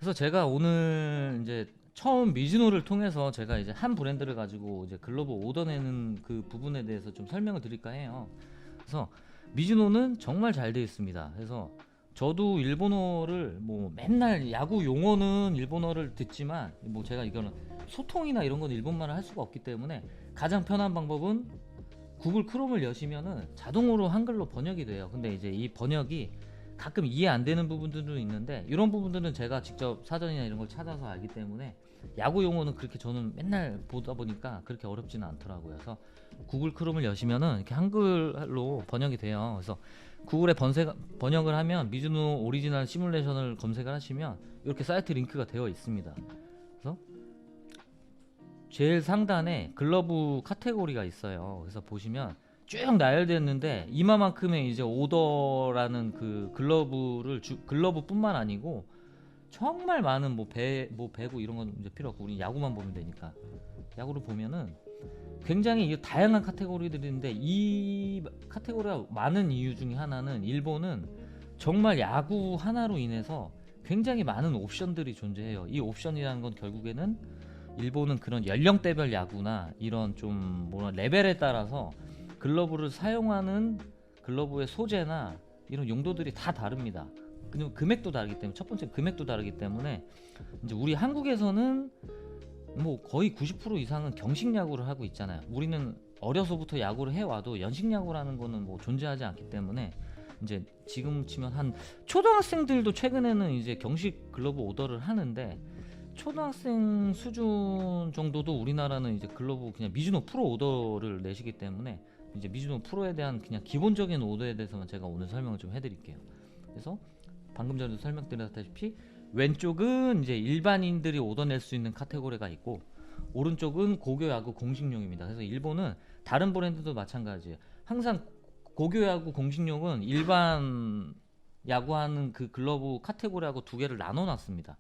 그래서 제가 오늘 이제 처음 미즈노를 통해서 제가 이제 한 브랜드를 가지고 이제 글로벌 오더 내는 그 부분에 대해서 좀 설명을 드릴까 해요. 그래서 미즈노는 정말 잘 되어 있습니다. 그래서 저도 일본어를 뭐 맨날 야구 용어는 일본어를 듣지만 뭐 제가 이거는 소통이나 이런 건 일본말을 할 수가 없기 때문에 가장 편한 방법은 구글 크롬을 여시면은 자동으로 한글로 번역이 돼요. 근데 이제 이 번역이 가끔 이해 안 되는 부분들도 있는데 이런 부분들은 제가 직접 사전이나 이런 걸 찾아서 알기 때문에 야구 용어는 그렇게 저는 맨날 보다 보니까 그렇게 어렵지는 않더라고요. 그래서 구글 크롬을 여시면은 이렇게 한글로 번역이 돼요. 그래서 구글에 번역을 하면 미즈노 오리지널 시뮬레이션을 검색을 하시면 이렇게 사이트 링크가 되어 있습니다. 그래서 제일 상단에 글러브 카테고리가 있어요. 그래서 보시면 쭉 나열됐는데 이마만큼의 이제 오더라는 그 글러브뿐만 아니고 정말 많은 뭐 배구 이런 건 이제 필요 없고 우리 야구만 보면 되니까 야구를 보면은 굉장히 이 다양한 카테고리들인데 이 카테고리가 많은 이유 중에 하나는 일본은 정말 야구 하나로 인해서 굉장히 많은 옵션들이 존재해요. 이 옵션이라는 건 결국에는 일본은 그런 연령대별 야구나 이런 좀 뭐라 레벨에 따라서 글러브를 사용하는 글러브의 소재나 이런 용도들이 다 다릅니다. 그리고 금액도 다르기 때문에 첫 번째 금액도 다르기 때문에 이제 우리 한국에서는 뭐 거의 90% 이상은 경식 야구를 하고 있잖아요. 우리는 어려서부터 야구를 해와도 연식 야구라는 거는 뭐 존재하지 않기 때문에 이제 지금 치면 한 초등학생들도 최근에는 이제 경식 글러브 오더를 하는데 초등학생 수준 정도도 우리나라는 이제 글러브 그냥 미즈노 프로 오더를 내시기 때문에 이제 미즈노 프로에 대한 그냥 기본적인 오더에 대해서만 제가 오늘 설명을 좀 해드릴게요. 그래서 방금 전에도 설명드렸다시피 왼쪽은 이제 일반인들이 오더 낼 수 있는 카테고리가 있고 오른쪽은 고교 야구 공식용입니다. 그래서 일본은 다른 브랜드도 마찬가지예요. 항상 고교 야구 공식용은 일반 야구하는 그 글러브 카테고리하고 두 개를 나눠 놨습니다.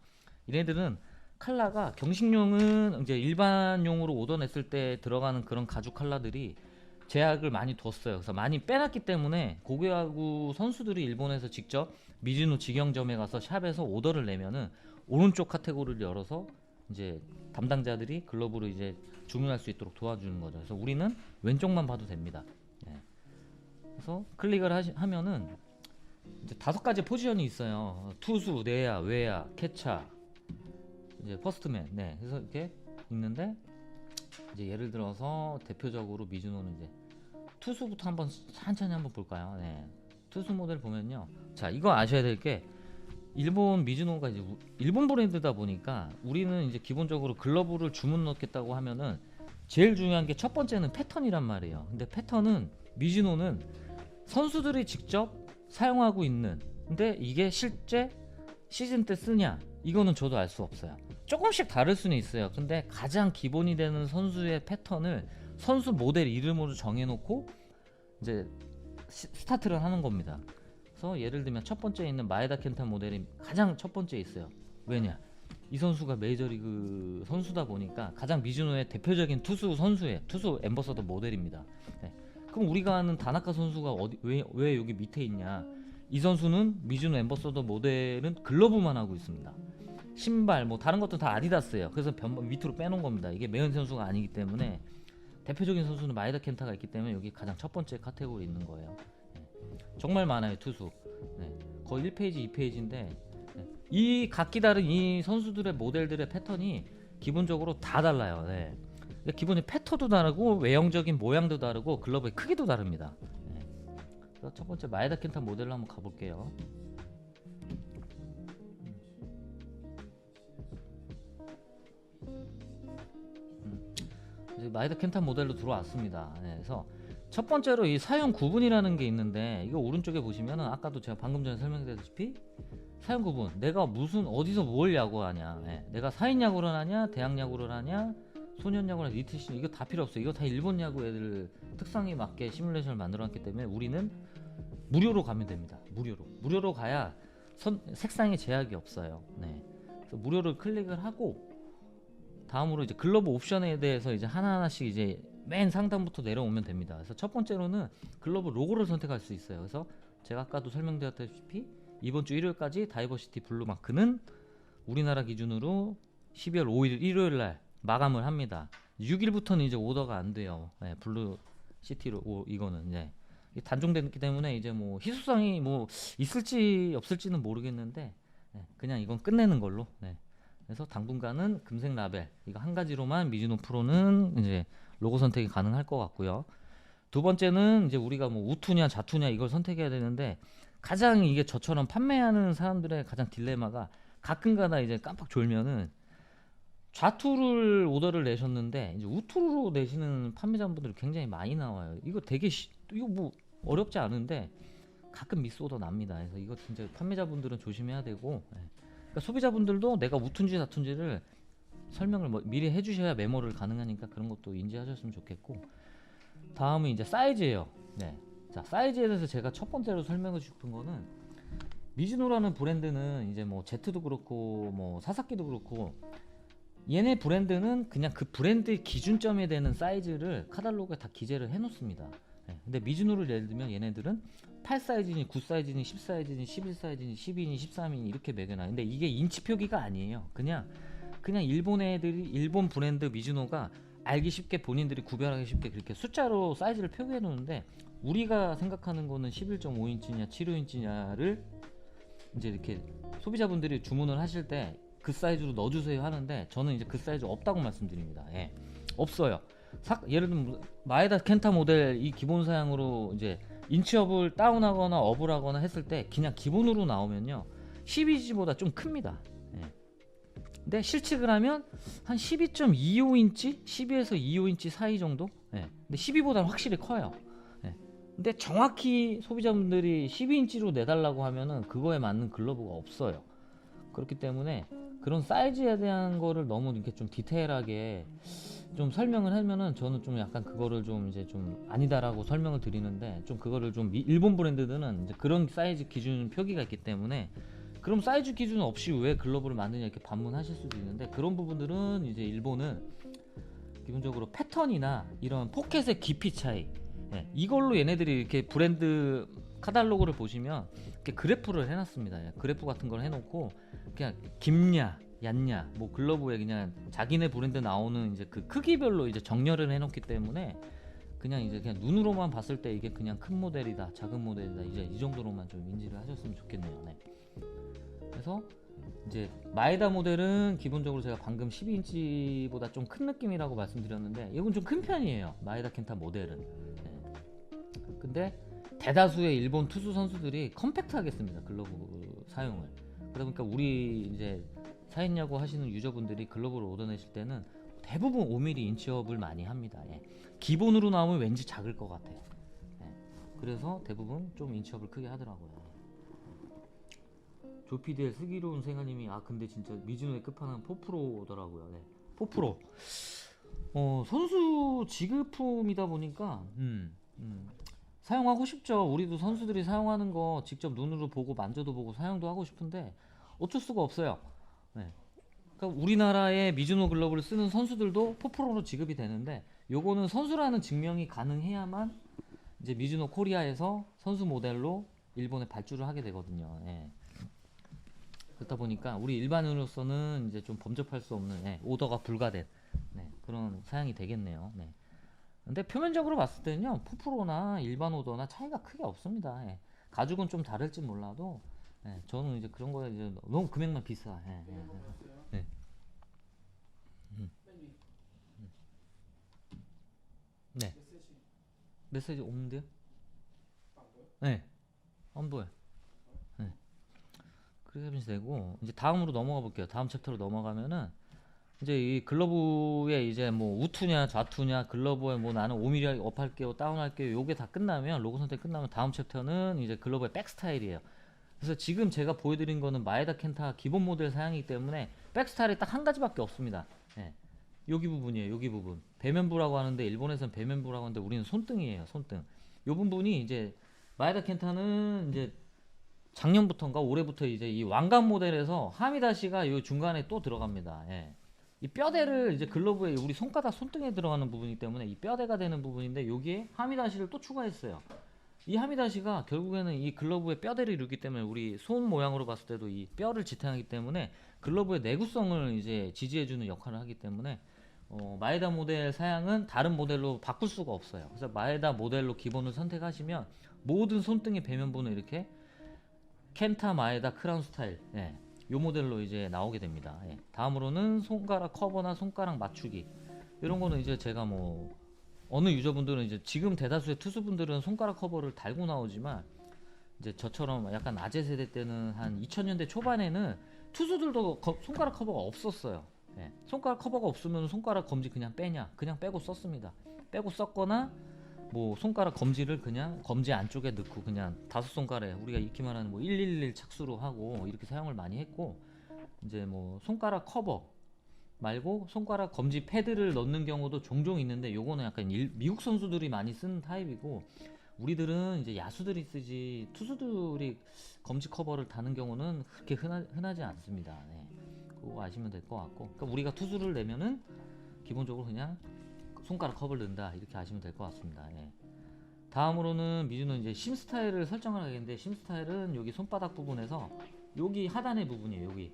얘네들은 칼라가 경식용은 이제 일반용으로 오더 냈을 때 들어가는 그런 가죽 칼라들이 제약을 많이 뒀어요. 그래서 많이 빼놨기 때문에 고교야구 선수들이 일본에서 직접 미즈노 직영점에 가서 샵에서 오더를 내면은 오른쪽 카테고리를 열어서 이제 담당자들이 글러브를 이제 주문할 수 있도록 도와주는 거죠. 그래서 우리는 왼쪽만 봐도 됩니다. 예. 그래서 클릭을 하면은 이제 5가지 포지션이 있어요. 투수, 내야, 외야, 캐차, 이제 퍼스트맨. 네. 그래서 이렇게 있는데 이제 예를 들어서 대표적으로 미즈노는 이제 투수부터 한번 천천히 한번 볼까요? 네. 투수 모델 보면요. 자, 이거 아셔야 될 게 일본 미즈노가 이제 일본 브랜드다 보니까 우리는 이제 기본적으로 글러브를 주문 넣겠다고 하면은 제일 중요한 게 첫 번째는 패턴이란 말이에요. 근데 패턴은 미즈노는 선수들이 직접 사용하고 있는 근데 이게 실제 시즌 때 쓰냐 이거는 저도 알 수 없어요. 조금씩 다를 수는 있어요. 근데 가장 기본이 되는 선수의 패턴을 선수 모델 이름으로 정해놓고 이제 스타트를 하는 겁니다. 그래서 예를 들면 첫 번째에 있는 마에다 켄타 모델이 가장 첫 번째에 있어요. 왜냐? 이 선수가 메이저리그 선수다 보니까 가장 미즈노의 대표적인 투수 엠버서더 모델입니다. 네. 그럼 우리가 아는 다나카 선수가 왜 여기 밑에 있냐? 이 선수는 미즈노 엠버서더 모델은 글러브만 하고 있습니다. 신발 뭐 다른 것도 다 아디다스예요. 그래서 밑으로 빼놓은 겁니다. 이게 메은 선수가 아니기 때문에 대표적인 선수는 마에다 켄타가 있기 때문에 여기 가장 첫 번째 카테고리 있는 거예요. 네. 정말 많아요 투수. 네. 거의 1페이지 2페이지인데 네. 이 각기 다른 이 선수들의 모델들의 패턴이 기본적으로 다 달라요. 네. 기본의 패턴도 다르고 외형적인 모양도 다르고 글러브의 크기도 다릅니다. 네. 그래서 첫 번째 마에다 켄타 모델로 한번 가볼게요. 마에다 켄타 모델로 들어왔습니다. 네, 그래서 첫 번째로 이 사용 구분이라는 게 있는데 이거 오른쪽에 보시면은 아까도 제가 방금 전에 설명드렸다시피 사용 구분 내가 무슨 어디서 뭘 야구하냐 네, 내가 4인 야구를 하냐 대학 야구를 하냐 소년 야구나 리트시 이거 다 필요 없어. 이거 다 일본 야구 애들 특성에 맞게 시뮬레이션을 만들어놨기 때문에 우리는 무료로 가면 됩니다. 무료로 가야 색상에 제약이 없어요. 네. 그래서 무료를 클릭을 하고 다음으로 이제 글러브 옵션에 대해서 이제 하나하나씩 이제 맨 상단부터 내려오면 됩니다. 그래서 첫 번째로는 글러브 로고를 선택할 수 있어요. 그래서 제가 아까도 설명드렸다시피 이번 주 일요일까지 다이버시티 블루 마크는 우리나라 기준으로 12월 5일 일요일 날 마감을 합니다. 6일부터는 이제 오더가 안 돼요. 네, 블루 시티로 이거는 이제 단종됐기 때문에 이제 뭐 희소성이 뭐 있을지 없을지는 모르겠는데 네, 그냥 이건 끝내는 걸로. 네. 그래서 당분간은 금색 라벨 이거 한 가지로만 미즈노 프로는 이제 로고 선택이 가능할 것 같고요. 두 번째는 이제 우리가 뭐 우투냐 좌투냐 이걸 선택해야 되는데 가장 이게 저처럼 판매하는 사람들의 가장 딜레마가 가끔가다 이제 깜빡 졸면은 좌투를 오더를 내셨는데 이제 우투로 내시는 판매자분들이 굉장히 많이 나와요. 이거 되게 이거 뭐 어렵지 않은데 가끔 미스 오더 납니다. 그래서 이거 진짜 판매자분들은 조심해야 되고, 그러니까 소비자분들도 내가 우투인지 좌투인지를 설명을 뭐 미리 해주셔야 메모를 가능하니까 그런 것도 인지하셨으면 좋겠고, 다음은 이제 사이즈예요. 네. 자, 사이즈에 대해서 제가 첫 번째로 설명해 싶은 거는 미즈노라는 브랜드는 이제 뭐 Z도 그렇고 뭐 사사키도 그렇고 얘네 브랜드는 그냥 그 브랜드의 기준점에 되는 사이즈를 카탈로그에 다 기재를 해 놓습니다. 네. 근데 미즈노를 예를 들면 얘네들은 8 사이즈니 9 사이즈니 10 사이즈니 11 사이즈니 12니 13이니 이렇게 매겨놔요. 근데 이게 인치 표기가 아니에요. 그냥 일본 애들이 일본 브랜드 미즈노가 알기 쉽게 본인들이 구별하기 쉽게 그렇게 숫자로 사이즈를 표기해 놓는데 우리가 생각하는 거는 11.5인치냐 75인치냐를 이제 이렇게 소비자분들이 주문을 하실 때 그 사이즈로 넣어주세요 하는데 저는 이제 그 사이즈 없다고 말씀드립니다. 예. 없어요. 예를 들면 마에다 켄타 모델 이 기본 사양으로 이제 인치업을 다운하거나 업을 하거나 했을 때 그냥 기본으로 나오면요 12인치보다 좀 큽니다. 예. 근데 실측을 하면 한 12.25인치? 12에서 25인치 사이 정도? 예. 근데 12보다는 확실히 커요. 예. 근데 정확히 소비자분들이 12인치로 내달라고 하면은 그거에 맞는 글러브가 없어요. 그렇기 때문에 그런 사이즈에 대한 거를 너무 이렇게 좀 디테일하게 좀 설명을 하면은 저는 좀 약간 그거를 좀 이제 좀 아니다라고 설명을 드리는데 좀 그거를 좀 일본 브랜드들은 이제 그런 사이즈 기준 표기가 있기 때문에 그럼 사이즈 기준 없이 왜 글러브를 만드냐 이렇게 반문하실 수도 있는데 그런 부분들은 이제 일본은 기본적으로 패턴이나 이런 포켓의 깊이 차이 이걸로 얘네들이 이렇게 브랜드 카탈로그를 보시면 이렇게 그래프를 해놨습니다. 그래프 같은 걸 해놓고 그냥 깊냐 얕냐 뭐 글러브에 그냥 자기네 브랜드 나오는 이제 그 크기별로 이제 정렬을 해놓기 때문에 그냥 눈으로만 봤을 때 이게 그냥 큰 모델이다 작은 모델이다 이제 이 정도로만 좀 인지를 하셨으면 좋겠네요. 네. 그래서 이제 마에다 모델은 기본적으로 제가 방금 12인치보다 좀 큰 느낌이라고 말씀드렸는데 이건 좀 큰 편이에요. 마에다 켄타 모델은. 네. 근데 대다수의 일본 투수 선수들이 컴팩트하게 씁니다. 글러브 사용을. 그러다 보니까 우리 이제 사인야구 하시는 유저분들이 글러브를 얻어내실 때는 대부분 5mm 인치업을 많이 합니다. 예. 기본으로 나오면 왠지 작을 것 같아. 예. 그래서 대부분 좀 인치업을 크게 하더라고요. 조피디의 슬기로운 생아님이 근데 진짜 미즈노의 끝판왕은 4프로더라고요. 네. 4프로. 선수 지급품이다 보니까 사용하고 싶죠. 우리도 선수들이 사용하는 거 직접 눈으로 보고 만져도 보고 사용도 하고 싶은데 어쩔 수가 없어요. 네. 그러니까 우리나라의 미즈노 글러브를 쓰는 선수들도 4프로로 지급이 되는데 요거는 선수라는 증명이 가능해야만 이제 미즈노 코리아에서 선수 모델로 일본에 발주를 하게 되거든요. 예. 그렇다 보니까 우리 일반인으로서는 이제 좀 범접할 수 없는 오더가 불가된 그런 사양이 되겠네요. 네. 근데 표면적으로 봤을 때는요 4프로나 일반 오더나 차이가 크게 없습니다. 예. 가죽은 좀 다를지 몰라도 저는 이제 그런 거에 이제 너무 금액만 비싸. 네. 네. 메시지 없는데요? 네. 안 보여. 네. 그렇게 하면 되고 이제 다음으로 넘어가 볼게요. 다음 챕터로 넘어가면은 이제 이 글러브에 이제 뭐 우투냐 좌투냐 글러브에 뭐 나는 5mm 업 할게요 다운 할게요 요게 다 끝나면 로고 선택 끝나면 다음 챕터는 이제 글러브의 백 스타일이에요. 그래서 지금 제가 보여드린 거는 마에다 켄타 기본 모델 사양이기 때문에 백 스타일이 딱 한 가지밖에 없습니다. 예. 여기 부분이에요. 여기 부분 배면부라고 하는데 일본에서는 배면부라고 하는데 우리는 손등이에요. 손등 요 부분이 이제 마에다 켄타는 이제 작년부터인가 올해부터 이제 이 왕관 모델에서 하미다시가 요 중간에 또 들어갑니다. 예. 이 뼈대를 이제 글러브에 우리 손가락 손등에 들어가는 부분이기 때문에 이 뼈대가 되는 부분인데 여기에 하미다시를 또 추가했어요. 이 하미다시가 결국에는 이 글러브의 뼈대를 이루기 때문에 우리 손 모양으로 봤을 때도 이 뼈를 지탱하기 때문에 글러브의 내구성을 이제 지지해주는 역할을 하기 때문에 마에다 모델 사양은 다른 모델로 바꿀 수가 없어요. 그래서 마에다 모델로 기본을 선택하시면 모든 손등의 배면부는 이렇게 켄타 마에다 크라운 스타일, 예, 요 모델로 이제 나오게 됩니다. 예. 다음으로는 손가락 커버나 손가락 맞추기, 이런 거는 이제 제가 뭐 어느 유저분들은 이제 지금 대다수의 투수분들은 손가락 커버를 달고 나오지만 이제 저처럼 약간 아재 세대 때는 한 2000년대 초반에는 투수들도 손가락 커버가 없었어요. 예. 손가락 커버가 없으면 손가락 검지 그냥 빼냐, 그냥 빼고 썼습니다. 빼고 썼거나 뭐 손가락 검지를 그냥 검지 안쪽에 넣고 그냥 다섯 손가락에 우리가 익히 말하는 뭐 111 착수로 하고 이렇게 사용을 많이 했고, 이제 뭐 손가락 커버 말고 손가락 검지 패드를 넣는 경우도 종종 있는데 요거는 약간 미국 선수들이 많이 쓰는 타입이고, 우리들은 이제 야수들이 쓰지 투수들이 검지 커버를 다는 경우는 그렇게 흔하지 않습니다. 네. 그거 아시면 될 것 같고, 그러니까 우리가 투수를 내면은 기본적으로 그냥 손가락 커버를 넣는다 이렇게 아시면 될 것 같습니다. 예. 다음으로는 미주는 이제 심 스타일을 설정을 하겠는데, 심 스타일은 여기 손바닥 부분에서 여기 하단의 부분이에요. 여기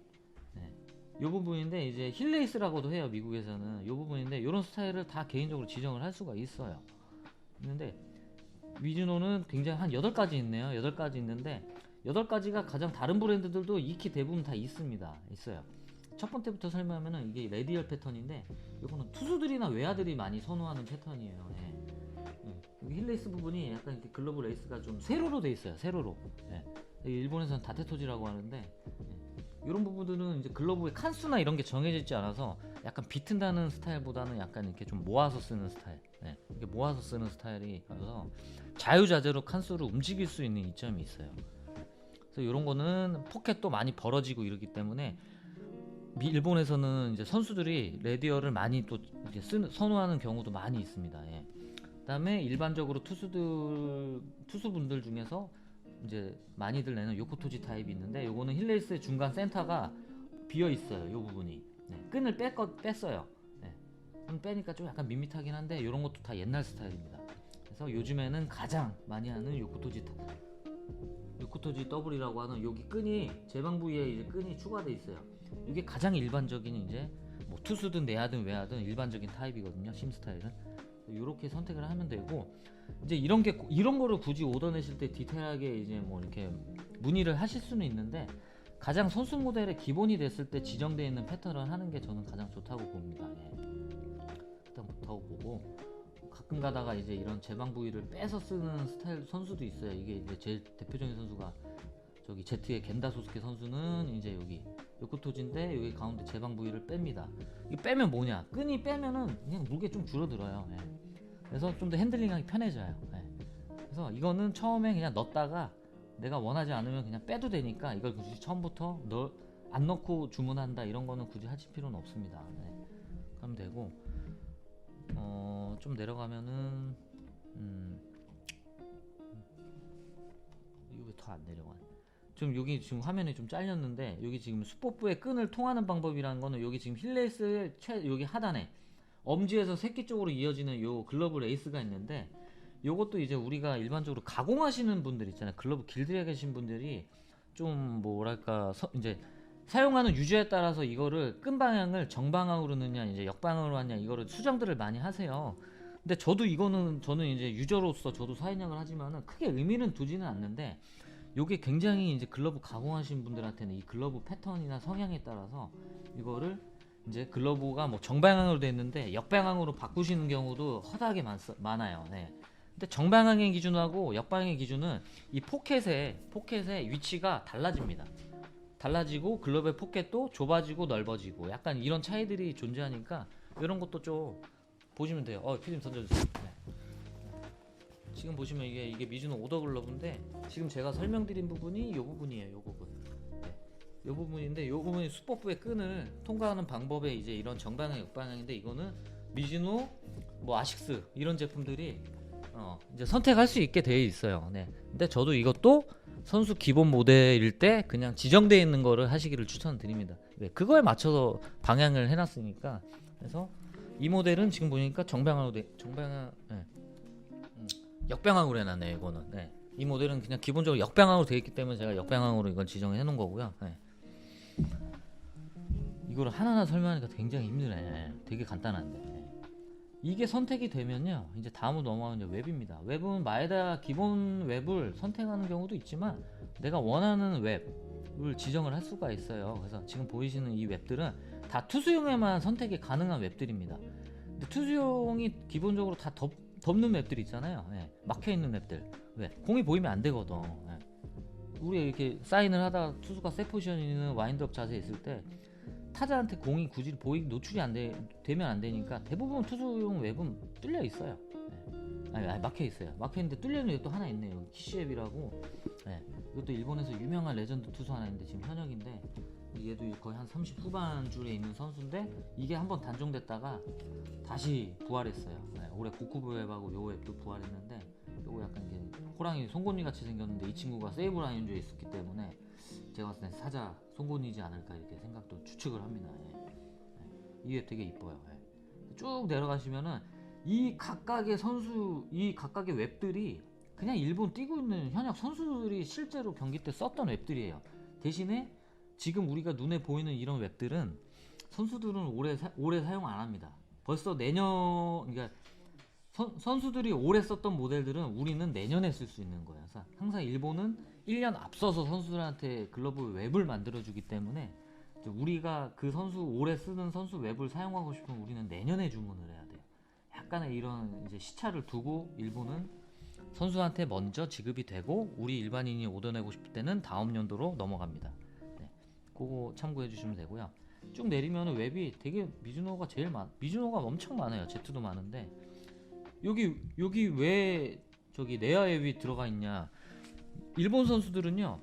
요 부분인데 이제 힐레이스라고도 해요, 미국에서는. 요 부분인데 요런 스타일을 다 개인적으로 지정을 할 수가 있어요. 있는데 미즈노는 굉장히 한 8가지 있네요. 8가지 있는데 8가지가 가장 다른 브랜드들도 익히 대부분 다 있어요. 첫 번째부터 설명하면은 이게 레디얼 패턴인데, 요거는 투수들이나 외야들이 많이 선호하는 패턴이에요. 예. 여기 힐레이스 부분이 약간 이렇게 글러브 레이스가 좀 세로로 돼 있어요. 세로로. 예. 일본에서는 다테토지라고 하는데, 이런 부분들은 이제 글러브의 칸수나 이런 게 정해져 있지 않아서 약간 비튼다는 스타일보다는 약간 이렇게 좀 모아서 쓰는 스타일, 네, 이렇게 모아서 쓰는 스타일이라서 자유자재로 칸수를 움직일 수 있는 이점이 있어요. 그래서 이런 거는 포켓도 많이 벌어지고 이러기 때문에 일본에서는 이제 선수들이 레디어를 많이 또 이제 선호하는 경우도 많이 있습니다. 예. 그다음에 일반적으로 투수분들 중에서 이제 많이들 내는 요코토지 타입이 있는데, 요거는 힐레이스의 중간 센터가 비어 있어요. 요 부분이. 네. 끈을 뺐어요. 네. 빼니까 좀 약간 밋밋하긴 한데 이런 것도 다 옛날 스타일입니다. 그래서 요즘에는 가장 많이 하는 요코토지 더블이라고 하는 여기 끈이 제방 부위에 이제 끈이 추가돼 있어요. 이게 가장 일반적인 이제 뭐 투수든 내야든 외야든 일반적인 타입이거든요. 심 스타일은. 이렇게 선택을 하면 되고, 이제 이런 거를 굳이 오더 내실 때 디테일하게 이제 뭐 이렇게 문의를 하실 수는 있는데, 가장 선수 모델의 기본이 됐을 때 지정되어 있는 패턴을 하는 게 저는 가장 좋다고 봅니다. 예. 일단 좋다고 보고, 가끔 가다가 이제 이런 제방 부위를 빼서 쓰는 스타일 선수도 있어요. 이게 이제 제일 대표적인 선수가 저기 제트의 겐다 소스케 선수는 이제 여기 요코토지인데 여기 가운데 제방 부위를 뺍니다. 이거 빼면 뭐냐? 끈이 빼면은 그냥 무게 좀 줄어들어요. 예. 그래서 좀 더 핸들링하기 편해져요. 예. 그래서 이거는 처음에 그냥 넣었다가 내가 원하지 않으면 그냥 빼도 되니까 이걸 굳이 처음부터 안 넣고 주문한다 이런 거는 굳이 하실 필요는 없습니다. 예. 그러면 되고, 좀 내려가면은 이거 왜 더 안 내려가? 좀 여기 지금 화면에 좀 잘렸는데, 여기 지금 수법부의 끈을 통하는 방법이라는 거는 여기 지금 힐레이스 여기 하단에 엄지에서 새끼 쪽으로 이어지는 요 글러브 레이스가 있는데, 요것도 이제 우리가 일반적으로 가공하시는 분들 있잖아요. 글러브 길들여 계신 분들이 좀 뭐랄까 이제 사용하는 유저에 따라서 이거를 끈 방향을 정방향으로 넣냐 이제 역방향으로 하냐 이거를 수정들을 많이 하세요. 근데 저는 이제 유저로서 저도 사인양을 하지만은 크게 의미는 두지는 않는데, 요게 굉장히 이제 글러브 가공하신 분들한테는 이 글러브 패턴이나 성향에 따라서 이거를 이제 글러브가 뭐 정방향으로 되어 있는데 역방향으로 바꾸시는 경우도 허다하게 많아요. 네. 근데 정방향의 기준하고 역방향의 기준은 이 포켓의 위치가 달라집니다. 달라지고 글러브의 포켓도 좁아지고 넓어지고 약간 이런 차이들이 존재하니까 이런 것도 좀 보시면 돼요. 피디님 던져주세요. 네. 지금 보시면 이게 미즈노 오더 글러브인데, 지금 제가 설명드린 부분이 요 부분이에요. 요 부분. 네. 요 부분인데, 요 부분이 수법부의 끈을 통과하는 방법에 이제 이런 정방향, 역방향인데, 이거는 미즈노, 뭐 아식스 이런 제품들이 이제 선택할 수 있게 되어 있어요. 네. 근데 저도 이것도 선수 기본 모델일 때 그냥 지정되어 있는 거를 하시기를 추천드립니다. 네. 그거에 맞춰서 방향을 해놨으니까. 그래서 이 모델은 지금 보니까 정방향으로 네. 역방향으로 해놨네요. 이거는. 네. 이 모델은 그냥 기본적으로 역방향으로 되어 있기 때문에 제가 역방향으로 이걸 지정해 놓은 거고요. 네. 이거를 하나하나 설명하니까 굉장히 힘드네. 네. 되게 간단한데. 네. 이게 선택이 되면요, 이제 다음으로 넘어가면 이제 웹입니다. 웹은 마에다 기본 웹을 선택하는 경우도 있지만 내가 원하는 웹을 지정을 할 수가 있어요. 그래서 지금 보이시는 이 웹들은 다 투수용에만 선택이 가능한 웹들입니다. 근데 투수용이 기본적으로 다 덮는 맵들 있잖아요. 예, 막혀있는 맵들. 왜? 공이 보이면 안 되거든. 예. 우리 이렇게 사인을 하다가 투수가 세 포지션에 있는 와인드업 자세에 있을 때 타자한테 공이 굳이 노출이 되면 안 되니까 대부분 투수용 웹은 뚫려 있어요. 예. 아니, 막혀 있어요. 막혀 있는데 뚫려 있는 웹도 하나 있네요. 키시웹이라고. 예. 이것도 일본에서 유명한 레전드 투수 하나 있는데 지금 현역인데, 얘도 거의 한 30 후반 줄에 있는 선수인데 이게 한번 단종됐다가 다시 부활했어요. 네, 올해 고쿠브 웹하고 요 웹도 부활했는데, 요거 약간 이게 호랑이 송곳니 같이 생겼는데 이 친구가 세이브 라인주에 있었기 때문에 제가 봤을 때 사자 송곳니지 않을까 이렇게 생각도 추측을 합니다. 예. 네. 이 웹 되게 이뻐요. 예. 쭉 내려가시면은 이 각각의 웹들이 그냥 일본 뛰고 있는 현역 선수들이 실제로 경기 때 썼던 웹들이에요. 대신에 지금 우리가 눈에 보이는 이런 웹들은 선수들은 오래 사용 안 합니다. 벌써 내년, 그러니까 선수들이 오래 썼던 모델들은 우리는 내년에 쓸 수 있는 거예요. 그래서 항상 일본은 1년 앞서서 선수들한테 글러브 웹을 만들어주기 때문에 우리가 그 오래 쓰는 선수 웹을 사용하고 싶으면 우리는 내년에 주문을 해야 돼요. 약간의 이런 이제 시차를 두고 일본은 선수한테 먼저 지급이 되고 우리 일반인이 오더내고 싶을 때는 다음 연도로 넘어갑니다. 네, 그거 참고해 주시면 되고요. 쭉 내리면 웹이 되게 미즈노가 미즈노가 엄청 많아요. Z도 많은데 여기 왜 저기 내야 웹이 들어가 있냐? 일본 선수들은요,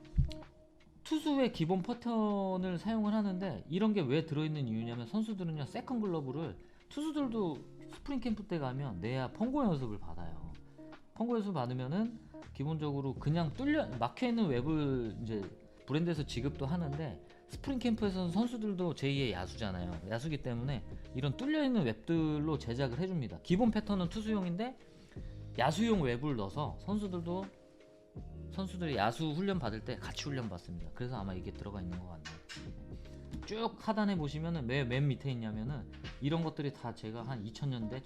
투수의 기본 패턴을 사용을 하는데 이런 게 왜 들어있는 이유냐면, 선수들은요 세컨 글러브를, 투수들도 스프링 캠프 때 가면 내야 펑고 연습을 받아요. 펑고 연습 받으면은 기본적으로 그냥 막혀있는 웹을 이제 브랜드에서 지급도 하는데, 스프링 캠프에서는 선수들도 제2의 야수잖아요. 야수기 때문에 이런 뚫려있는 웹들로 제작을 해줍니다. 기본 패턴은 투수용인데 야수용 웹을 넣어서 선수들이 야수 훈련 받을 때 같이 훈련 받습니다. 그래서 아마 이게 들어가 있는 것 같네요. 쭉 하단에 보시면은 맨 밑에 있냐면은 이런 것들이 다 제가 한 2000년대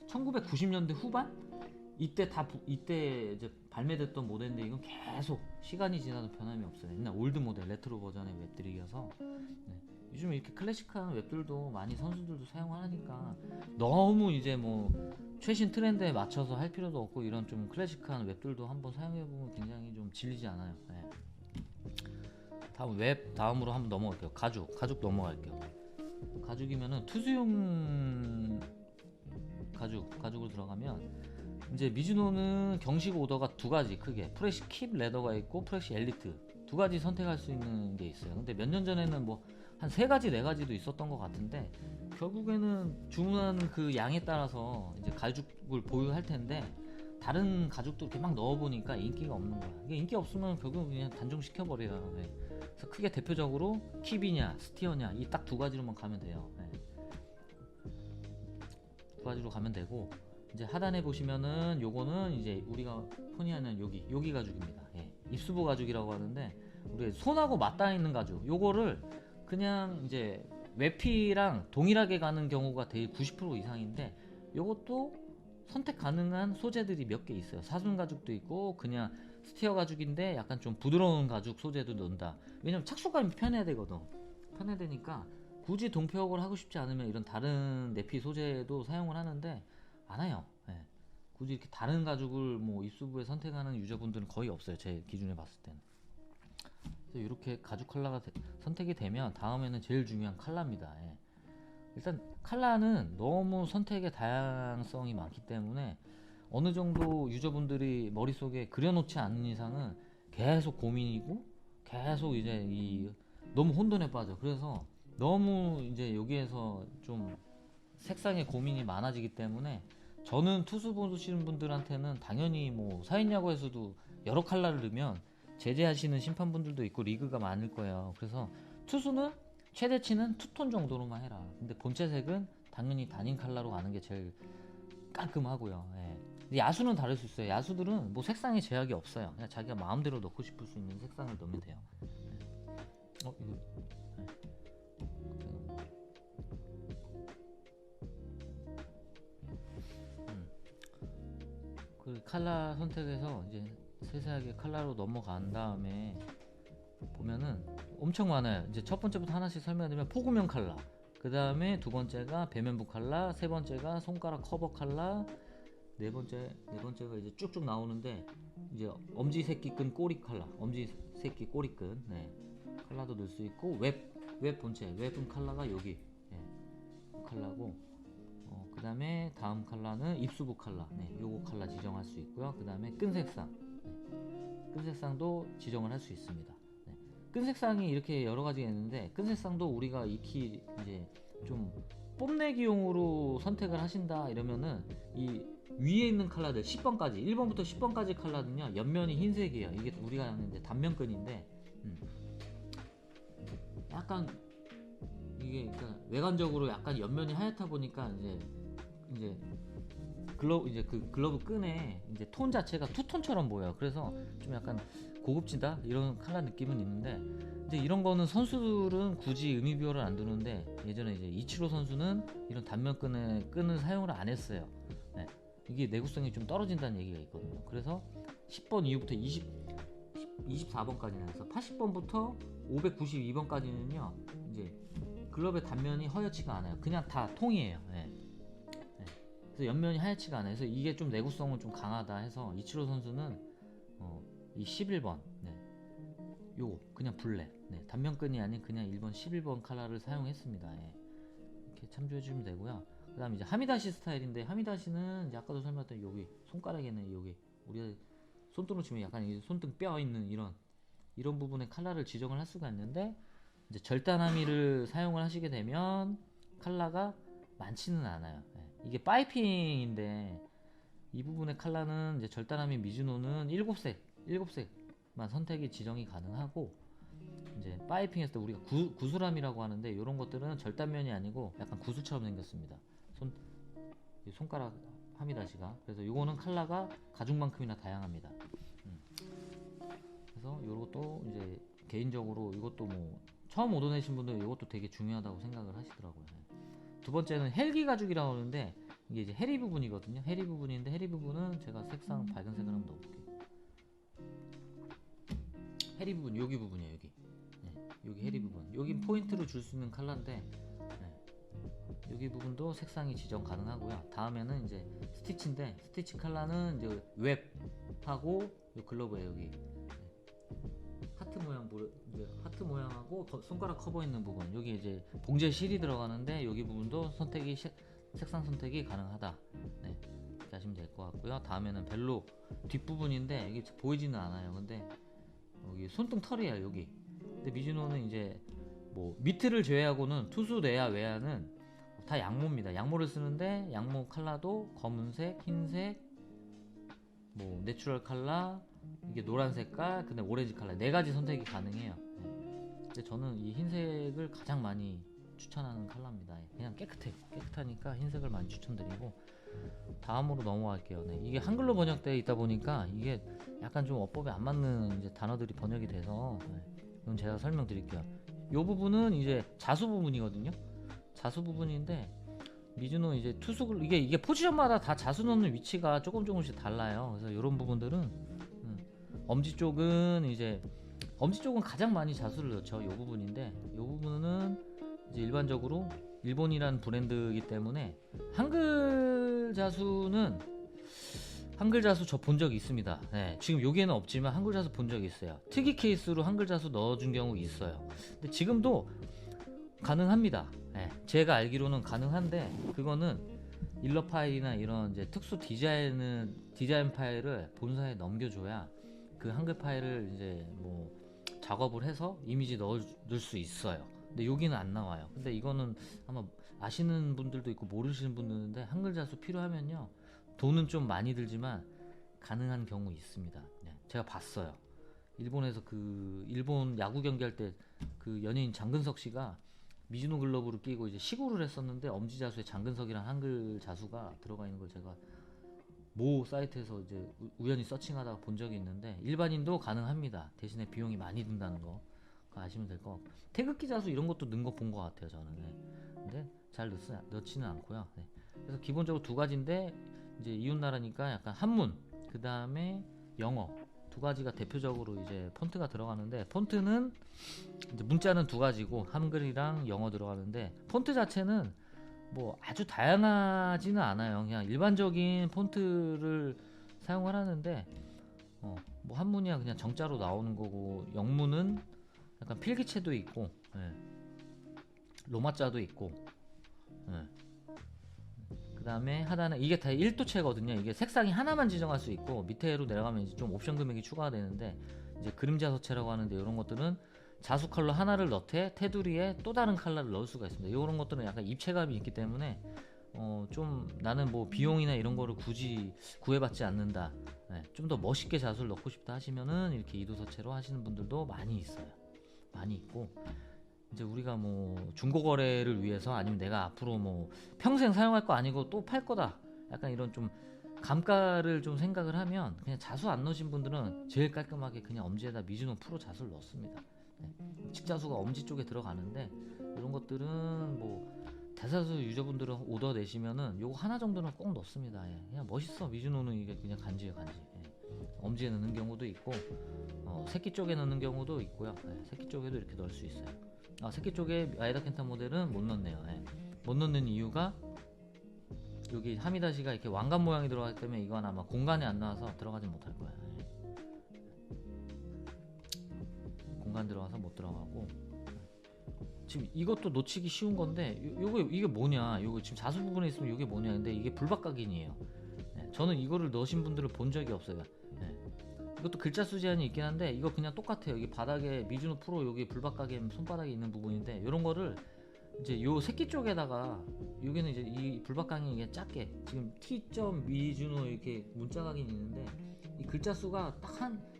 1990년대 후반 이때 이제 발매됐던 모델인데, 이건 계속 시간이 지나도 변함이 없어요. 옛날 올드 모델 레트로 버전의 웹들이어서. 네. 요즘 이렇게 클래식한 웹들도 많이 선수들도 사용하니까 너무 이제 뭐 최신 트렌드에 맞춰서 할 필요도 없고, 이런 좀 클래식한 웹들도 한번 사용해보면 굉장히 좀 질리지 않아요. 네. 다음으로 한번 넘어갈게요. 가죽 넘어갈게요. 가죽이면은 투수용 가죽으로 들어가면, 이제 미즈노는 경식 오더가 두 가지 크게, 프레시 킵 레더가 있고 프레시 엘리트, 두 가지 선택할 수 있는 게 있어요. 근데 몇 년 전에는 뭐 한 세 가지 네 가지도 있었던 것 같은데, 결국에는 주문하는 그 양에 따라서 이제 가죽을 보유할 텐데, 다른 가죽도 이렇게 막 넣어보니까 인기가 없는 거야. 이게 인기 없으면 결국은 그냥 단종시켜버려요. 네. 그래서 크게 대표적으로 킵이냐 스티어냐 이 딱 두 가지로만 가면 돼요. 네. 두 가지로 가면 되고, 이제 하단에 보시면은 요거는 이제 우리가 흔히 하는 여기 가죽입니다. 예. 입수부 가죽이라고 하는데, 우리 손하고 맞닿아 있는 가죽, 요거를 그냥 이제 웹피랑 동일하게 가는 경우가 되게 90% 이상인데, 요것도 선택 가능한 소재들이 몇 개 있어요. 사순 가죽도 있고 그냥 스티어 가죽인데 약간 좀 부드러운 가죽 소재도 넣는다. 왜냐면 착수감이 편해야 되거든. 편해야 되니까 굳이 동표역을 하고 싶지 않으면 이런 다른 내피 소재도 사용을 하는데 안 해요. 예. 굳이 이렇게 다른 가죽을 뭐 입수부에 선택하는 유저분들은 거의 없어요. 제 기준에 봤을 때는. 그래서 이렇게 가죽 컬러가 선택이 되면 다음에는 제일 중요한 컬러입니다. 예. 일단 컬러는 너무 선택의 다양성이 많기 때문에 어느 정도 유저분들이 머릿속에 그려놓지 않는 이상은 계속 고민이고, 계속 이제 너무 혼돈에 빠져. 그래서 너무 이제 여기에서 좀 색상의 고민이 많아지기 때문에, 저는 투수 보시는 분들한테는 당연히 뭐 사인야구에서도 여러 컬러를 넣으면 제재하시는 심판분들도 있고 리그가 많을 거예요. 그래서 투수는 최대치는 투톤 정도로만 해라. 근데 본체 색은 당연히 단인 컬러로 가는 게 제일 깔끔하고요. 예. 야수는 다를 수 있어요. 야수들은 뭐 색상에 제약이 없어요. 그냥 자기가 마음대로 넣고 싶을 수 있는 색상을 넣으면 돼요. 이거 네. 그 컬러 선택해서 이제 세세하게 컬러로 넘어간 다음에 보면은 엄청 많아요. 이제 첫 번째부터 하나씩 설명드리면 포구면 컬러, 그 다음에 두 번째가 배면부 컬러, 세 번째가 손가락 커버 컬러, 네 번째가 이제 쭉쭉 나오는데 이제 엄지 새끼끈 꼬리 컬러, 엄지 새끼 꼬리끈, 네, 컬러도 넣을 수 있고 웹 본체, 웹은 컬러가 여기, 네, 컬러고, 그 다음에 다음 컬러는 입수부 컬러, 네, 요거 컬러 지정할 수 있고요. 그 다음에 끈 색상, 네, 끈 색상도 지정을 할 수 있습니다. 네, 끈 색상이 이렇게 여러 가지가 있는데 끈 색상도 우리가 익히 이제 좀 뽐내기용으로 선택을 하신다 이러면은 이 위에 있는 컬러들 10번까지 1번부터 10번까지 컬러는요 옆면이 흰색이에요. 이게 우리가 하는 이제 단면끈인데 약간 이게 그러니까 외관적으로 약간 옆면이 하얗다 보니까 이제 글러브, 이제 그 글러브 끈에 이제 톤 자체가 투톤처럼 보여요. 그래서 좀 약간 고급지다 이런 컬러 느낌은 있는데, 이제 이런 거는 선수들은 굳이 의미 부여를 안 두는데 예전에 이제 이치로 선수는 이런 단면 끈을 사용을 안 했어요. 네. 이게 내구성이 좀 떨어진다는 얘기가 있거든요. 그래서 10번 이후부터 24번까지는 해서 80번부터 592번까지는요 이제 글러브의 단면이 허옇지가 않아요. 그냥 다 통이에요. 네. 네. 그래서 옆면이 하얗지가 않아요. 그래서 이게 좀 내구성은 좀 강하다 해서 이치로 선수는 이 11번, 네, 요거 그냥 블랙, 네, 단면끈이 아닌 그냥 1번 11번 컬러를 사용했습니다. 예. 이렇게 참조해 주시면 되고요. 그 다음 이제 하미다시 스타일인데, 하미다시는 이제 아까도 설명했던 여기 손가락에는 여기 우리가 손등으로 치면 약간 이 손등 뼈 있는 이런 부분에 컬러를 지정을 할 수가 있는데, 이제 절단하미를 사용을 하시게 되면 컬러가 많지는 않아요. 예. 이게 파이핑인데 이 부분의 컬러는 이제 절단하미 미즈노는 7색만 선택이 지정이 가능하고, 이제 파이핑 했을 때 우리가 구슬함이라고 하는데 이런 것들은 절단면이 아니고 약간 구슬처럼 생겼습니다. 손가락 함이다시가. 그래서 이거는 컬러가 가죽만큼이나 다양합니다. 그래서 이것도 이제 개인적으로 이것도 뭐 처음 얻어내신 분들 이것도 되게 중요하다고 생각을 하시더라고요. 두 번째는 헬기 가죽이라고 하는데 이게 이제 해리 부분이거든요. 해리 부분인데 해리 부분은 제가 색상 밝은 색을 한번 넣어볼게요. 해리 부분 여기 부분이에요. 여기, 네, 여기 해리 부분, 여기 포인트를 줄 수 있는 컬러인데, 네, 여기 부분도 색상이 지정 가능하고요. 다음에는 이제 스티치인데 스티치 컬러는 이제 웹하고 요 글러브에 여기, 네, 하트 모양 이제 하트 모양하고 손가락 커버 있는 부분, 여기 이제 봉제 실이 들어가는데 여기 부분도 색상 선택이 가능하다. 네, 이렇게 하시면 될 것 같고요. 다음에는 벨로 뒷부분인데 이게 보이지는 않아요. 근데 여기 손등 털이에요. 여기. 근데 미즈노는 이제 뭐 미트를 제외하고는 투수 내야 외야는 다 양모입니다. 양모를 쓰는데 양모 컬러도 검은색, 흰색, 뭐 내추럴 컬러, 이게 노란 색깔, 근데 오렌지 컬러 네 가지 선택이 가능해요. 네. 근데 저는 이 흰색을 가장 많이 추천하는 컬러입니다. 그냥 깨끗하니까 흰색을 많이 추천드리고, 다음으로 넘어갈게요. 네, 이게 한글로 번역되어 있다 보니까 이게 약간 좀 어법에 안 맞는 이제 단어들이 번역이 돼서, 네, 이건 제가 설명드릴게요. 이 부분은 이제 자수 부분이거든요. 자수 부분인데 미즈노 이제 투수 이게 포지션마다 다 자수 넣는 위치가 조금씩 달라요. 그래서 이런 부분들은 엄지 쪽은 가장 많이 자수를 넣죠. 이 부분인데 이 부분은 이제 일반적으로 일본이란 브랜드이기 때문에 한글 자수 저 본 적이 있습니다. 네, 지금 여기에는 없지만 한글 자수 본 적이 있어요. 특이 케이스로 한글 자수 넣어준 경우 있어요. 근데 지금도 가능합니다. 네, 제가 알기로는 가능한데 그거는 일러 파일이나 이런 이제 특수 디자인 파일을 본사에 넘겨줘야 그 한글 파일을 이제 뭐 작업을 해서 이미지 넣을 수 있어요. 근데 여기는 안 나와요. 근데 이거는 아마 아시는 분들도 있고 모르시는 분들도 있는데 한글 자수 필요하면요 돈은 좀 많이 들지만 가능한 경우 있습니다. 네, 제가 봤어요. 일본에서 그 일본 야구 경기할 때 그 연예인 장근석 씨가 미즈노 글러브를 끼고 이제 시구를 했었는데 엄지 자수에 장근석이란 한글 자수가 들어가 있는 걸 제가 모 사이트에서 이제 우연히 서칭하다가 본 적이 있는데 일반인도 가능합니다. 대신에 비용이 많이 든다는 거 그거 아시면 될 것 같고 태극기 자수 이런 것도 넣은 거 본 것 같아요 저는. 네. 근데 잘 넣지는 않고요. 네. 그래서 기본적으로 두 가지인데 이제 이웃나라니까 약간 한문 그 다음에 영어 두 가지가 대표적으로 이제 폰트가 들어가는데 폰트는 이제 문자는 두 가지고 한글이랑 영어 들어가는데 폰트 자체는 뭐 아주 다양하지는 않아요. 그냥 일반적인 폰트를 사용을 하는데 뭐 한문이야 그냥 정자로 나오는 거고 영문은 약간 필기체도 있고 예. 로마자도 있고 예. 그 다음에 하단에 이게 다 1도체거든요. 이게 색상이 하나만 지정할 수 있고 밑에로 내려가면 이제 좀 옵션 금액이 추가가 되는데 이제 그림자 서체라고 하는데 이런 것들은 자수 컬러 하나를 넣되 테두리에 또 다른 컬러를 넣을 수가 있습니다. 이런 것들은 약간 입체감이 있기 때문에 좀 나는 뭐 비용이나 이런 거를 굳이 구애받지 않는다. 네, 좀 더 멋있게 자수를 넣고 싶다 하시면은 이렇게 이도서체로 하시는 분들도 많이 있어요. 많이 있고 이제 우리가 뭐 중고거래를 위해서 아니면 내가 앞으로 뭐 평생 사용할 거 아니고 또 팔 거다. 약간 이런 좀 감가를 좀 생각을 하면 그냥 자수 안 넣으신 분들은 제일 깔끔하게 그냥 엄지에다 미즈노 프로 자수를 넣습니다. 네. 직자수가 엄지 쪽에 들어가는데 이런 것들은 뭐 대다수 유저분들은 오더 내시면은 요거 하나 정도는 꼭 넣습니다. 예. 그냥 멋있어. 미즈노는 이게 그냥 간지예요 간지. 예. 엄지에 넣는 경우도 있고 새끼 쪽에 넣는 경우도 있고요. 예. 새끼 쪽에도 이렇게 넣을 수 있어요. 새끼 쪽에 아이다 켄타 모델은 못 넣네요. 예. 못 넣는 이유가 여기 하미다시가 이렇게 왕관 모양이 들어가기 때문에 이건 아마 공간에 안 나와서 들어가지 못할 거야. 예. 공간 들어가서 못 들어가고 지금 이것도 놓치기 쉬운 건데 요거 이게 뭐냐 요거 지금 자수 부분에 있으면 이게 뭐냐 근데 이게 불박각인이에요. 네, 저는 이거를 넣으신 분들을 본 적이 없어요. 네. 이것도 글자 수 제한이 있긴 한데 이거 그냥 똑같아요. 여기 바닥에 미즈노 프로 여기 불박각인 손바닥에 있는 부분인데 이런 거를 이제 요 새끼 쪽에다가 여기는 이제 이 불박각이 이게 작게 지금 T. 미즈노 이렇게 문자각인이 있는데 이 글자 수가 딱 한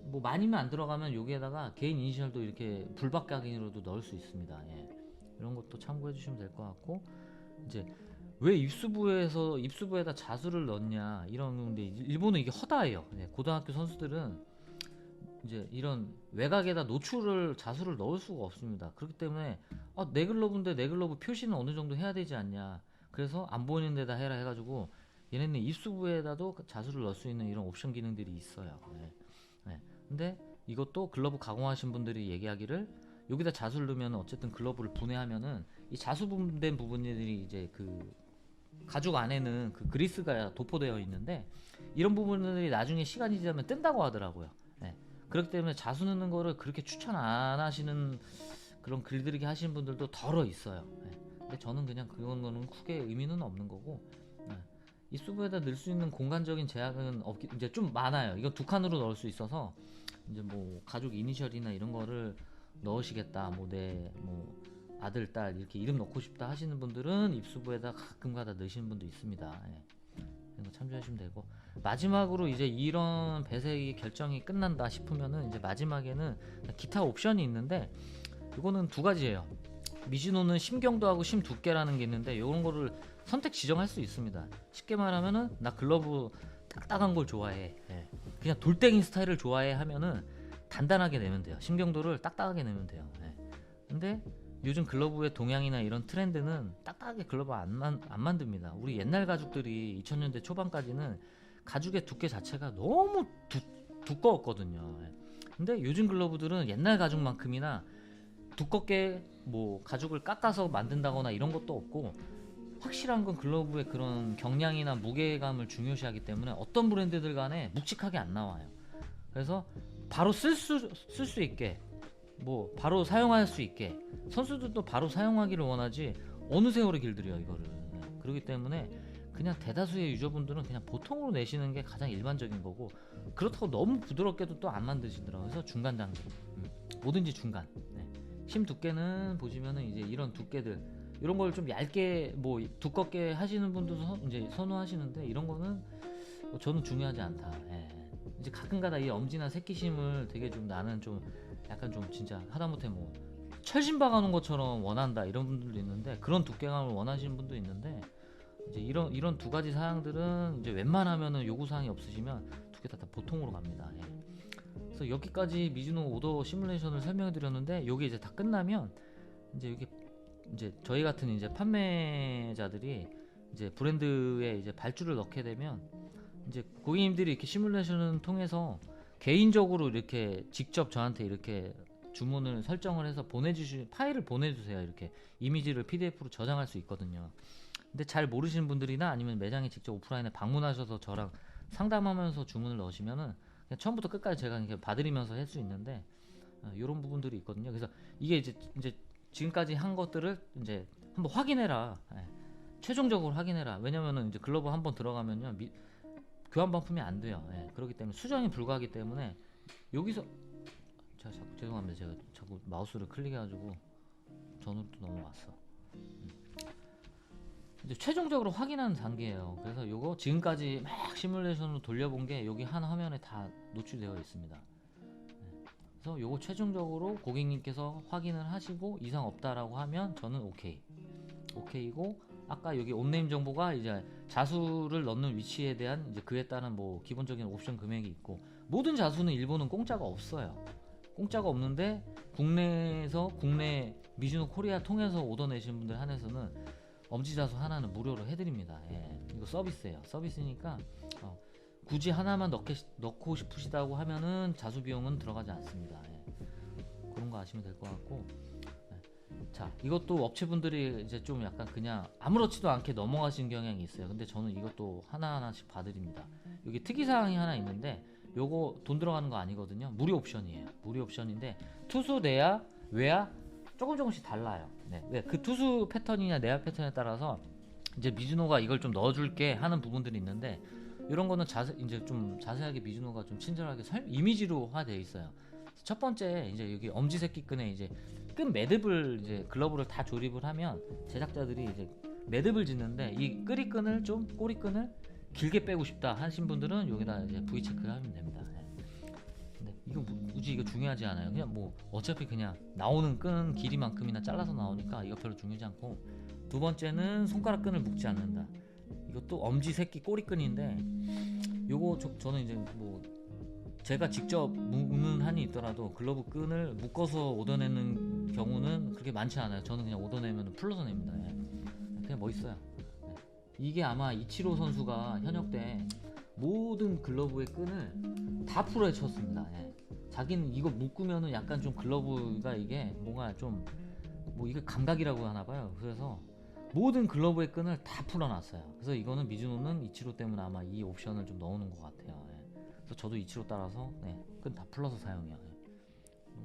뭐 많이면 안 들어가면 여기에다가 개인 이니셜도 이렇게 불박각인으로도 넣을 수 있습니다. 예. 이런 것도 참고해 주시면 될 것 같고 이제 왜 입수부에다 자수를 넣냐 이런 건데 일본은 이게 허다해요. 예. 고등학교 선수들은 이제 이런 외곽에다 노출을 자수를 넣을 수가 없습니다. 그렇기 때문에 내 글러브인데 내 글러브 표시는 어느 정도 해야 되지 않냐. 그래서 안 보이는 데다 해라 해가지고 얘네는 입수부에다도 자수를 넣을 수 있는 이런 옵션 기능들이 있어요. 예. 네. 근데 이것도 글러브 가공하신 분들이 얘기하기를 여기다 자수를 넣으면 어쨌든 글러브를 분해하면은 이 자수 분된 부분들이 이제 그 가죽 안에는 그 그리스가 도포되어 있는데 이런 부분들이 나중에 시간이 지나면 뜬다고 하더라고요. 네. 그렇기 때문에 자수 넣는 거를 그렇게 추천 안 하시는 그런 글들이 하시는 분들도 덜어 있어요. 네. 근데 저는 그냥 그런 거는 크게 의미는 없는 거고 이 수부에다 넣을 수 있는 공간적인 제약은 없기 이제 좀 많아요. 이건 두 칸으로 넣을 수 있어서 이제 뭐 가족 이니셜이나 이런 거를 넣으시겠다. 뭐 내 뭐 아들 딸 이렇게 이름 넣고 싶다 하시는 분들은 입수부에다 가끔가다 넣으시는 분도 있습니다. 예. 이런 거 참조하시면 되고 마지막으로 이제 이런 배색이 결정이 끝난다 싶으면은 이제 마지막에는 기타 옵션이 있는데 이거는 두 가지예요. 미즈노는 심경도하고 심 두께라는 게 있는데 이런 거를 선택 지정할 수 있습니다. 쉽게 말하면은 나 글러브 딱딱한 걸 좋아해. 예. 그냥 돌덩이 스타일을 좋아해 하면은 단단하게 내면 돼요. 심경도를 딱딱하게 내면 돼요. 예. 근데 요즘 글러브의 동향이나 이런 트렌드는 딱딱하게 글러브 안 만듭니다. 우리 옛날 가죽들이 2000년대 초반까지는 가죽의 두께 자체가 너무 두꺼웠거든요. 예. 근데 요즘 글러브들은 옛날 가죽만큼이나 두껍게 뭐 가죽을 깎아서 만든다거나 이런 것도 없고 확실한 건 글러브의 그런 경량이나 무게감을 중요시하기 때문에 어떤 브랜드들 간에 묵직하게 안 나와요. 그래서 바로 쓸 수 있게 뭐 바로 사용할 수 있게 선수들도 바로 사용하기를 원하지 어느 세월에 길들여요 이거를. 그렇기 때문에 그냥 대다수의 유저분들은 그냥 보통으로 내시는 게 가장 일반적인 거고 그렇다고 너무 부드럽게도 또 안 만드시더라고요. 그래서 중간 단계 뭐든지 중간. 네. 심 두께는 보시면은 이제 이런 두께들 이런 걸 좀 얇게 뭐 두껍게 하시는 분도 이제 선호하시는데 이런 거는 저는 중요하지 않다. 예. 이제 가끔가다 이 엄지나 새끼심을 되게 좀 나는 좀 약간 좀 진짜 하다못해 뭐 철심 박아놓은 것처럼 원한다 이런 분들도 있는데 그런 두께감을 원하시는 분도 있는데 이제 이런 두 가지 사항들은 이제 웬만하면은 요구 사항이 없으시면 두 개 다 보통으로 갑니다. 예. 그래서 여기까지 미즈노 오더 시뮬레이션을 설명해 드렸는데, 요게 이제 다 끝나면 이제 여기 이제 저희 같은 이제 판매자들이 이제 브랜드에 이제 발주를 넣게 되면 이제 고객님들이 이렇게 시뮬레이션을 통해서 개인적으로 이렇게 직접 저한테 이렇게 주문을 설정을 해서 파일을 보내주세요. 이렇게 이미지를 PDF로 저장할 수 있거든요. 근데 잘 모르시는 분들이나 아니면 매장에 직접 오프라인에 방문하셔서 저랑 상담하면서 주문을 넣으시면은 그냥 처음부터 끝까지 제가 이렇게 봐드리면서 할 수 있는데, 이런 부분들이 있거든요. 그래서 이게 이제 지금까지 한 것들을 이제 한번 확인해라. 예. 최종적으로 확인해라. 왜냐면은 이제 글러브 한번 들어가면요, 교환 반품이 안 돼요. 예. 그렇기 때문에 수정이 불가하기 때문에 여기서 제가 자꾸 죄송합니다. 제가 자꾸 마우스를 클릭해가지고 전으로 또 넘어갔어. 이제 최종적으로 확인하는 단계예요. 그래서 요거 지금까지 막 시뮬레이션으로 돌려본 게 여기 한 화면에 다 노출되어 있습니다. 그래서 요거 최종적으로 고객님께서 확인을 하시고 이상 없다라고 하면 저는 오케이고, 아까 여기 온네임 정보가 이제 자수를 넣는 위치에 대한 이제 그에 따른 뭐 기본적인 옵션 금액이 있고, 모든 자수는 일본은 공짜가 없어요. 공짜가 없는데 국내 미즈노 코리아 통해서 오더 내시는 분들 한해서는 엄지자수 하나는 무료로 해드립니다. 예. 이거 서비스예요. 서비스니까 굳이 하나만 넣고 싶으시다고 하면은 자수 비용은 들어가지 않습니다. 예. 그런 거 아시면 될 것 같고, 예. 자, 이것도 업체분들이 이제 좀 약간 그냥 아무렇지도 않게 넘어가시는 경향이 있어요. 근데 저는 이것도 하나하나씩 봐드립니다. 여기 특이사항이 하나 있는데, 요거 돈 들어가는 거 아니거든요. 무료 옵션이에요. 무료 옵션인데 투수 내야 외야 조금씩 달라요. 네. 그 투수 패턴이냐 내야 패턴에 따라서 이제 미즈노가 이걸 좀 넣어줄게 하는 부분들이 있는데, 이런 거는 이제 좀 자세하게 미즈노가 좀 친절하게 이미지로화 되어 있어요. 첫 번째 이제 여기 엄지 새끼 끈에 이제 끈 매듭을 이제 글러브를 다 조립을 하면 제작자들이 이제 매듭을 짓는데, 이 꼬리끈을 길게 빼고 싶다 하신 분들은 여기다 이제 V 체크를 하면 됩니다. 근데 이거 굳이 이거 중요하지 않아요. 그냥 뭐 어차피 그냥 나오는 끈 길이만큼이나 잘라서 나오니까 이거 별로 중요하지 않고, 두 번째는 손가락 끈을 묶지 않는다. 이것도 엄지 새끼 꼬리끈인데, 요거 저는 이제 뭐 제가 직접 묶는 한이 있더라도 글러브 끈을 묶어서 오더내는 경우는 그렇게 많지 않아요. 저는 그냥 오더내면 풀러서 냅니다. 그냥 멋있어요. 이게 아마 이치로 선수가 현역 때 모든 글러브의 끈을 다 풀어 헤쳤습니다. 자기는 이거 묶으면은 약간 좀 글러브가 이게 뭔가 좀 뭐 이게 감각이라고 하나봐요. 그래서 모든 글러브의 끈을 다 풀어놨어요. 그래서 이거는 미즈노는 이치로 때문에 아마 이 옵션을 좀 넣어놓은 것 같아요. 그래서 저도 이치로 따라서 끈 다 풀러서 사용해요.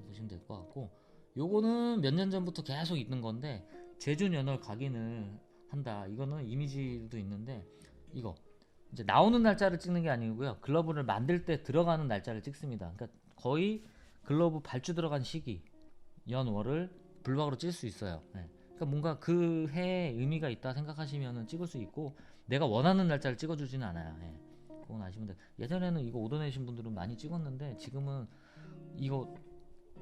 보시면 될 것 같고, 요거는 몇 년 전부터 계속 있는 건데 제준 연월 각인을 한다. 이거는 이미지도 있는데, 이거 이제 나오는 날짜를 찍는 게 아니고요, 글러브를 만들 때 들어가는 날짜를 찍습니다. 그러니까 거의 글러브 발주 들어간 시기 연월을 블박으로 찔 수 있어요. 그러니까 뭔가 그 해에 의미가 있다 생각하시면은 찍을 수 있고, 내가 원하는 날짜를 찍어주지는 않아요. 그건 아시면 돼요. 예전에는 이거 오더 내신 분들은 많이 찍었는데, 지금은 이거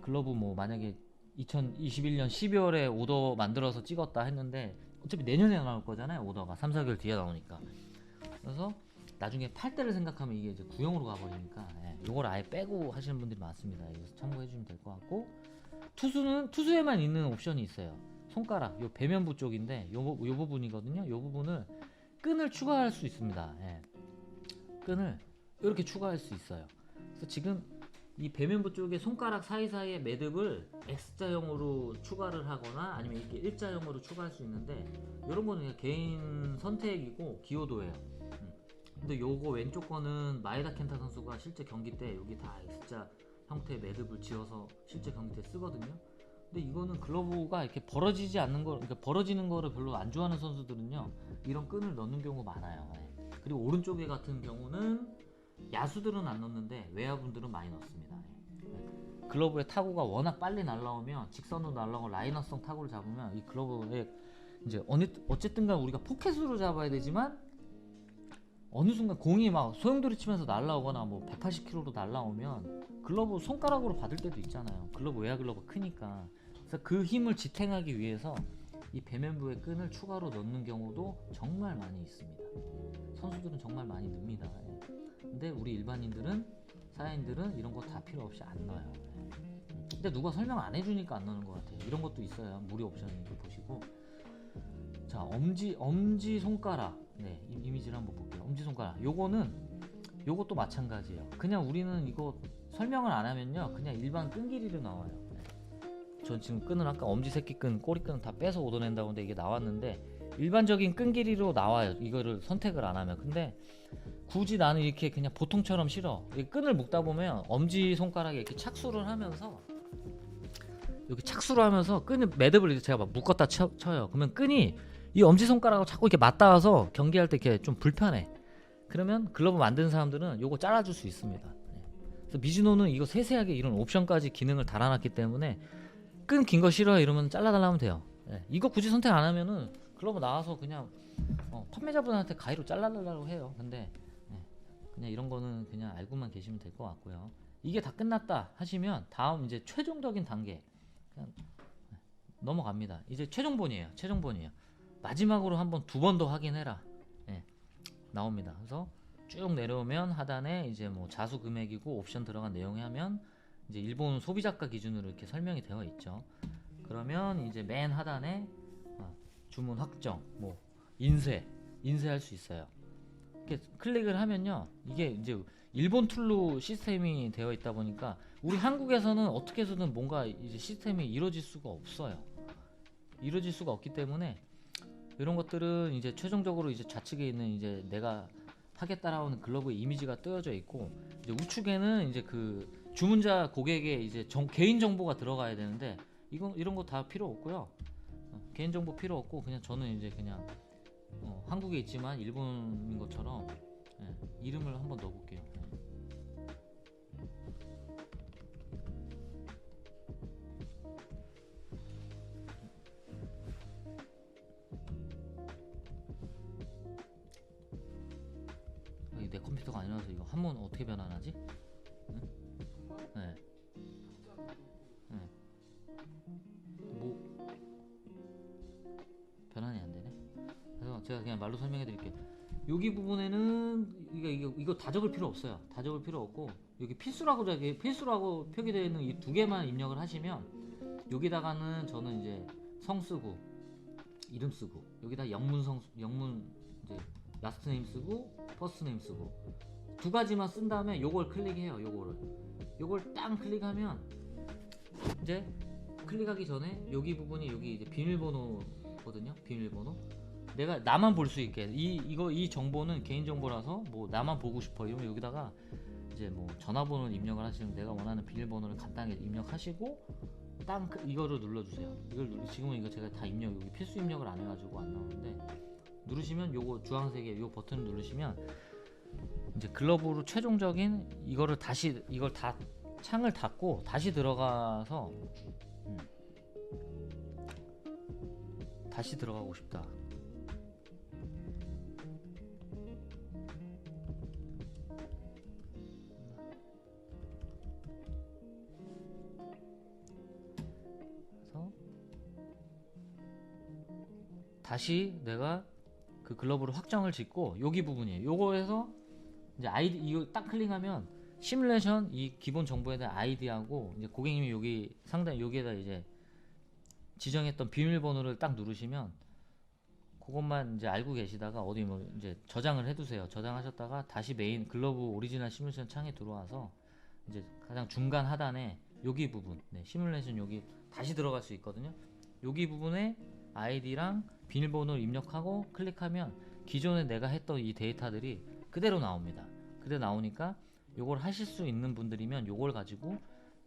글러브 뭐 만약에 2021년 12월에 오더 만들어서 찍었다 했는데 어차피 내년에 나올 거잖아요. 오더가 3-4개월 뒤에 나오니까. 그래서 나중에 팔 때를 생각하면 이게 이제 구형으로 가버리니까 요걸 아예 빼고 하시는 분들이 많습니다. 그래서 참고해 주시면 될 것 같고, 투수에만 있는 옵션이 있어요. 손가락 요 배면부 쪽인데 요 부분이거든요. 요 부분을 끈을 추가할 수 있습니다. 끈을 이렇게 추가할 수 있어요. 그래서 지금 이 배면부 쪽에 손가락 사이사이에 매듭을 X자형으로 추가를 하거나 아니면 이렇게 일자형으로 추가할 수 있는데, 이런 거는 그냥 개인 선택이고 기여도예요. 근데 요거 왼쪽 거는 마에다 켄타 선수가 실제 경기 때 여기 다 X자 형태의 매듭을 지어서 실제 경기 때 쓰거든요. 근데 이거는 글러브가 이렇게 벌어지지 않는 거, 그러니까 벌어지는 거를 별로 안 좋아하는 선수들은요, 이런 끈을 넣는 경우가 많아요. 그리고 오른쪽에 같은 경우는 야수들은 안 넣는데 외야분들은 많이 넣습니다. 글러브의 타구가 워낙 빨리 날라오면, 직선으로 날라오고 라이너성 타구를 잡으면 이 글러브에 이제 어쨌든간 우리가 포켓으로 잡아야 되지만, 어느 순간 공이 막 소용돌이 치면서 날라오거나 뭐 180km로 날라오면 글러브 손가락으로 받을 때도 있잖아요. 글러브 외야 글러브 크니까. 그래서 그 힘을 지탱하기 위해서 이 배면부에 끈을 추가로 넣는 경우도 정말 많이 있습니다. 선수들은 정말 많이 넣습니다. 예. 근데 우리 일반인들은, 사야인들은 이런 거 다 필요 없이 안 넣어요. 예. 근데 누가 설명 안 해주니까 안 넣는 것 같아요. 이런 것도 있어요. 무료 옵션이니까 보시고. 자, 엄지 손가락. 네, 이미지를 한번 볼게요. 엄지 손가락. 요것도 마찬가지예요. 그냥 우리는 이거 설명을 안 하면요, 그냥 일반 끈 길이로 나와요. 네. 전 지금 끈을 아까 엄지 새끼끈, 꼬리끈 다 빼서 얻어낸다고 했는데 이게 나왔는데 일반적인 끈 길이로 나와요. 이거를 선택을 안 하면. 근데 굳이 나는 이렇게 그냥 보통처럼 싫어. 이 끈을 묶다 보면 엄지 손가락에 이렇게 착수를 하면서, 여기 착수를 하면서 끈을 매듭을 이제 제가 막 묶었다 쳐요. 그러면 끈이 이 엄지 손가락하고 자꾸 이렇게 맞닿아서 경기할 때 이렇게 좀 불편해. 그러면 글러브 만드는 사람들은 요거 잘라줄 수 있습니다. 네. 그래서 미즈노는 이거 세세하게 이런 옵션까지 기능을 달아놨기 때문에 끈 긴 거 싫어 이러면 잘라달라면 돼요. 네. 이거 굳이 선택 안 하면은 글러브 나와서 그냥 판매자분한테 가위로 잘라달라고 해요. 근데 그냥 이런 거는 그냥 알고만 계시면 될 것 같고요. 이게 다 끝났다 하시면 다음 이제 최종적인 단계 그냥 넘어갑니다. 이제 최종본이에요. 마지막으로 한번 두 번 더 확인해라. 예, 나옵니다. 그래서 쭉 내려오면 하단에 이제 뭐 자수 금액이고 옵션 들어간 내용이 하면 이제 일본 소비자가 기준으로 이렇게 설명이 되어 있죠. 그러면 이제 맨 하단에 주문 확정, 뭐 인쇄할 수 있어요. 이렇게 클릭을 하면요, 이게 이제 일본 툴로 시스템이 되어 있다 보니까 우리 한국에서는 어떻게 해서든 뭔가 이제 시스템이 이루어질 수가 없어요. 이루어질 수가 없기 때문에 이런 것들은 이제 최종적으로 이제 좌측에 있는 이제 내가 하겠다라는 글러브의 이미지가 뜨여져 있고, 이제 우측에는 이제 그 주문자 고객의 이제 개인 정보가 들어가야 되는데 이런 거 다 필요 없고요. 개인 정보 필요 없고 그냥 저는 이제 그냥 한국에 있지만 일본인 것처럼 이름을 한번 넣어볼게요. 내 컴퓨터가 아니라서 이거 한번 어떻게 변환하지? 응? 네. 네. 뭐 변환이 안 되네. 그래서 제가 그냥 말로 설명해 드릴게요. 여기 부분에는 이거 다 적을 필요 없어요. 다 적을 필요 없고 여기 필수라고 표기되어 있는 이 두 개만 입력을 하시면, 여기다가는 저는 이제 성 쓰고 이름 쓰고, 여기다 영문 이제 라스트 네임 쓰고 퍼스트 네임 쓰고 두 가지만 쓴 다음에 요걸 클릭해요. 요걸 딱 클릭하면 이제 클릭하기 전에 여기 부분이 여기 이제 비밀번호거든요. 비밀번호. 내가 나만 볼 수 있게 이 정보는 개인 정보라서 뭐 나만 보고 싶어 이러면 여기다가 이제 뭐 전화번호를 입력을 하시면 내가 원하는 비밀번호를 간단하게 입력하시고 딱 이거를 눌러주세요. 지금은 이거 제가 다 여기 필수 입력을 안 해가지고 안 나오는데, 누르시면 요거 주황색의 요 버튼을 누르시면 이제 글러브로 최종적인 이걸 다 창을 닫고 다시 들어가서 다시 들어가고 싶다. 그래서 다시 내가 그 글러브를 확정을 짓고 여기 부분이에요. 요거에서 이제 아이디 이거 딱 클릭하면 시뮬레이션 이 기본 정보에 대한 아이디하고 이제 고객님이 여기 상단 여기에다 이제 지정했던 비밀번호를 딱 누르시면 그것만 이제 알고 계시다가 어디 뭐 이제 저장을 해두세요. 저장하셨다가 다시 메인 글러브 오리지널 시뮬레이션 창에 들어와서 이제 가장 중간 하단에 여기 부분, 시뮬레이션 여기 다시 들어갈 수 있거든요. 여기 부분에 아이디랑 비밀번호를 입력하고 클릭하면 기존에 내가 했던 이 데이터들이 그대로 나옵니다. 그대로 나오니까 요걸 하실 수 있는 분들이면 요걸 가지고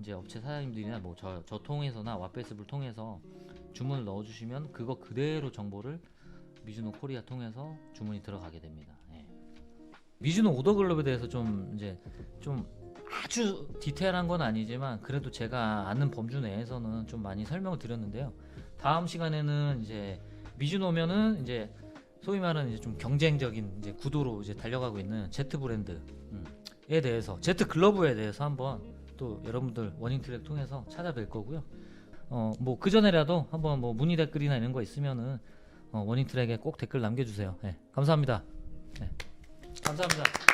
이제 업체 사장님들이나 뭐 저 통해서나 왓베이스를 통해서 주문을 넣어주시면 그거 그대로 정보를 미즈노 코리아 통해서 주문이 들어가게 됩니다. 미즈노 오더 글러브에 대해서 좀 아주 디테일한 건 아니지만 그래도 제가 아는 범주 내에서는 좀 많이 설명을 드렸는데요. 다음 시간에는 이제 미즈노면은 이제 소위 말하는 이제 좀 경쟁적인 이제 구도로 이제 달려가고 있는 Z 브랜드에 대해서, Z 글러브에 대해서 한번 또 여러분들 워닝 트랙 통해서 찾아뵐 거고요. 뭐 그 전에라도 한번 뭐 문의 댓글이나 이런 거 있으면은 워닝 트랙에 꼭 댓글 남겨주세요. 네, 감사합니다. 네, 감사합니다.